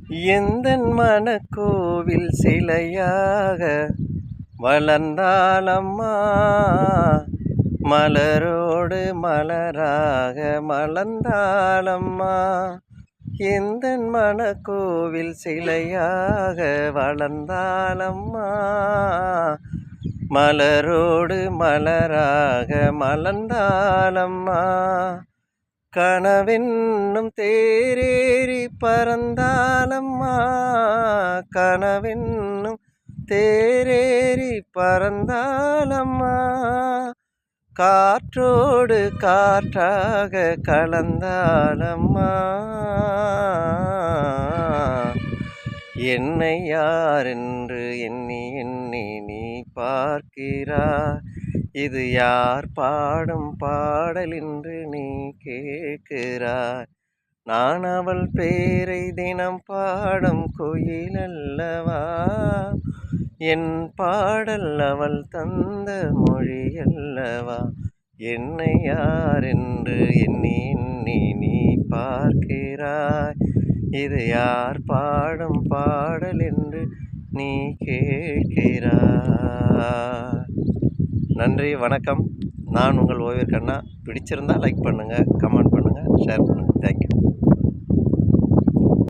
எந்தன் மனக்கோவில் சிலையாக வளர்ந்தாளம்மா, மலரோடு மலராக மலர்ந்தாளம்மா. எந்தன் மனக்கோவில் சிலையாக வளர்ந்தாளம்மா, மலரோடு மலராக மலர்ந்தாளம்மா. கனவென்னும் தேரேறி பறந்தாளம்மா, கனவென்னும் தேரேறி பறந்தாளம்மா. காற்றோடு காற்றாக கலந்தாளம்மா. என்னை யாரென்று எண்ணி எண்ணி நீ பார்க்கிறாய், இது யார் பாடும் பாடல் என்று நீ கேட்கிறாய். நான் அவள் பேரை தினம் பாடும் குயில் அல்லவா, என் பாடல் அவள் தந்த மொழி அல்லவா. என்னை யாரென்று எண்ணி எண்ணி நீ பார்க்கிறாய், இது யார் பாடும் பாடல் என்று நீ கேட்கிறாய். நன்றி, வணக்கம். நான் உங்கள் ஓவியர் கண்ணா. பிடிச்சிருந்தால் லைக் பண்ணுங்கள், கமெண்ட் பண்ணுங்கள், ஷேர் பண்ணுங்கள். தேங்க்யூ.